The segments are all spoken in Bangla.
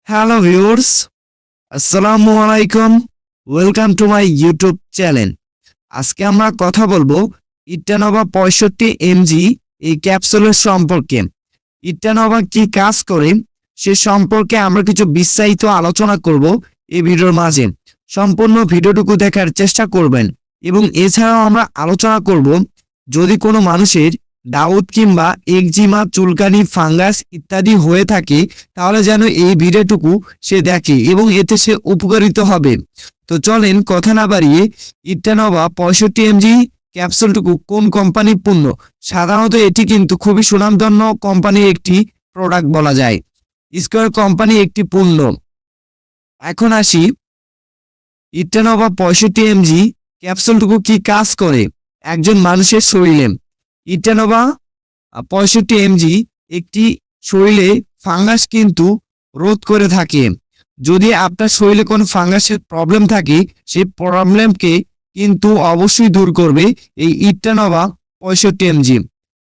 হ্যালো ভিউয়ার্স, আসসালামু আলাইকুম। Welcome to my YouTube channel. আজকে আমরা কথা বলবো ইটানোভা 65 mg এই ক্যাপসুলের সম্পর্কে। ইটানোভা কি কাজ করে সে সম্পর্কে আমরা কিছু বিস্তারিত আলোচনা করব এই ভিডিওর মাঝে। সম্পূর্ণ ভিডিওটুকু দেখার চেষ্টা করবেন এবং এছাড়াও আমরা আলোচনা করব যদি কোনো মানুষের দাউদ কিংবা একজিমা, চুলকানি, ফাঙ্গাস ইত্যাদি হয়ে থাকে তাহলে যেন এই ভিডিওটুকু সে দেখে এবং এতে সে উপকারিত হবে। তো চলেন কথা না বাড়িয়ে ইটানোভা 65 mg ক্যাপসুলটুকু কোন কোম্পানির পণ্য? সাধারণত এটি কিন্তু খুবই সুনামধন্য কোম্পানির একটি প্রোডাক্ট বলা যায়। স্কয়ার কোম্পানি একটি পণ্য। এখন আসি ইটানোভা 65 mg ক্যাপসুলটুকু কি কাজ করে একজন মানুষের শরীরে। ইটানোভা 65 mg একটি শরীরে ফাঙ্গাস কিন্তু রোধ করে থাকে। যদি আপনার শরীরে কোনো ফাঙ্গাসের প্রবলেম থাকে সেই প্রবলেমকে কিন্তু অবশ্যই দূর করবে এই ইটানোভা 65 mg।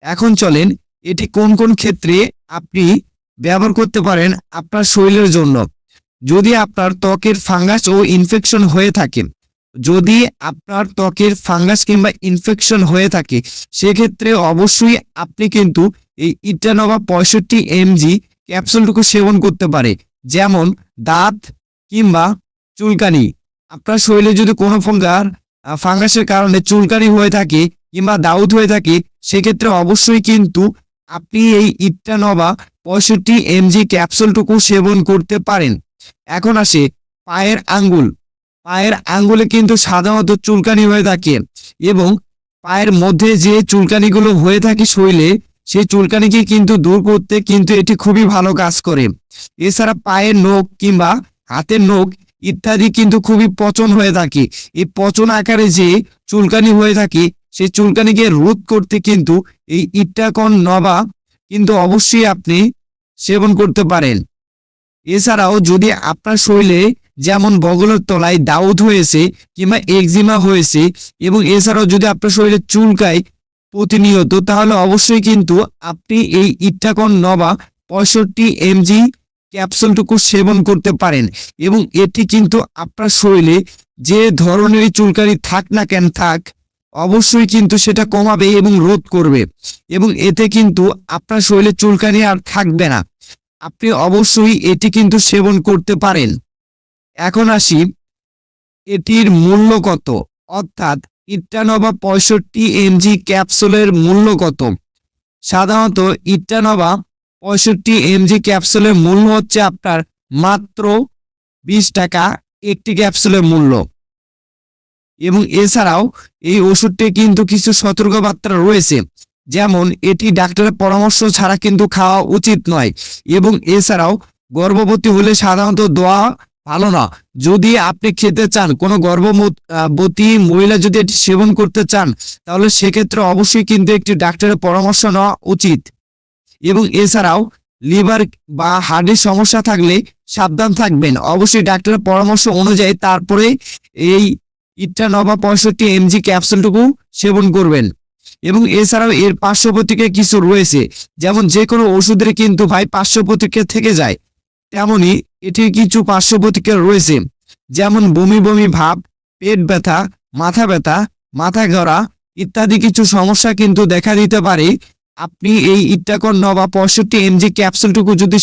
এখন চলেন এটি কোন কোন ক্ষেত্রে আপনি ব্যবহার করতে পারেন আপনার শরীরের জন্য। যদি আপনার ত্বকের ফাঙ্গাস ও ইনফেকশন হয়ে থাকে, যদি আপনার ত্বকের ফাঙ্গাস কিংবা ইনফেকশন হয়ে থাকে সেক্ষেত্রে অবশ্যই আপনি কিন্তু এই ইটানোভা 65 mg ক্যাপসুলটুকু সেবন করতে পারে। যেমন দাঁত কিংবা চুলকানি, আপনার শরীরে যদি কোনো ফাঙ্গাসের কারণে চুলকানি হয়ে থাকে কিংবা দাউদ হয়ে থাকে সেক্ষেত্রে অবশ্যই কিন্তু আপনি এই ইটানোভা 65 mg ক্যাপসুলটুকু সেবন করতে পারেন। এখন আসে পায়ের আঙ্গুল। পায়ের আঙ্গুলে কিন্তু সাধারণত চুলকানি হয়ে থাকে এবং পায়ের মধ্যে যে চুলকানিগুলো হয়ে থাকে শরীরে সেই চুলকানিকে কিন্তু দূর করতে কিন্তু এটি খুবই ভালো কাজ করে। এছাড়া পায়ের নখ কিংবা হাতের নখ ইত্যাদি কিন্তু খুবই পচন হয়ে থাকে। এই পচন আকারে যে চুলকানি হয়ে থাকে সেই চুলকানিকে রোধ করতে কিন্তু এই ইটানোভা কিন্তু অবশ্যই আপনি সেবন করতে পারেন। এছাড়াও যদি আপনার শরীরে যেমন বগলের তলায় দাউদ হয়েছে কিংবা একজিমা হয়েছে এবং এছাড়াও যদি আপনার শরীরে চুলকায় প্রতিনিয়ত তাহলে অবশ্যই কিন্তু আপনি এই ইটানোভা 65 mg ক্যাপসুলটুকু সেবন করতে পারেন এবং এটি কিন্তু আপনার শরীরে যে ধরনের চুলকানি থাক না কেন থাক অবশ্যই কিন্তু সেটা কমাবে এবং রোধ করবে এবং এতে কিন্তু আপনার শরীরে চুলকানি আর থাকবে না। আপনি অবশ্যই এটি কিন্তু সেবন করতে পারেন। এখন আসি এটির মূল্য কত, অর্থাৎ ইটানোভা 65 mg ক্যাপসুলের মূল্য কত। সাধারণত ইটানোভা 65 mg ক্যাপসুলের মূল্য হচ্ছে আপনার মাত্র 20 টাকা একটি ক্যাপসুলের মূল্য। এবং এছাড়াও এই ওষুধটি কিন্তু কিছু সতর্কবার্তা রয়েছে, যেমন এটি ডাক্তারের পরামর্শ ছাড়া কিন্তু খাওয়া উচিত নয় এবং এছাড়াও গর্ভবতী হলে সাধারণত দেওয়া ভালো না। যদি আপনি খেতে চান, কোনো গর্ভবতী মহিলা যদি এটি সেবন করতে চান তাহলে সেক্ষেত্রে অবশ্যই কিন্তু একটি ডাক্তারের পরামর্শ নেওয়া উচিত। এবং এছাড়াও লিভার বা হার্টের সমস্যা থাকলে সাবধান থাকবেন, অবশ্যই ডাক্তারের পরামর্শ অনুযায়ী তারপরে এই ইটানোভা 65 mg ক্যাপসুলটুকু সেবন করবেন। এবং এছাড়াও এর পার্শ্ব প্রতিক্রিয়া কিছু রয়েছে, যেমন যে কোনো ওষুধের কিন্তু ভাই পার্শ্ব প্রতিক্রিয়া থেকে যায়, তেমনি এটির কিছু পার্শ্ব প্রতিক্রিয়া রয়েছে, যেমন বমি বমি ভাব, পেট ব্যথা, মাথা ঘোরা ইত্যাদি কিছু সমস্যা কিন্তু দেখা দিতে পারে। আপনি এই ইটানোভা 65 mg ক্যাপসুলটুকু যদি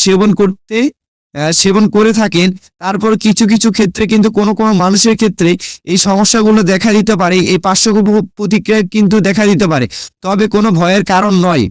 সেবন করে থাকেন তারপর কিছু কিছু ক্ষেত্রে কিন্তু কোনো মানুষের ক্ষেত্রে এই সমস্যাগুলো দেখা দিতে পারে, এই পার্শ্ব প্রতিক্রিয়া কিন্তু দেখা দিতে পারে, তবে কোনো ভয়ের কারণ নয়।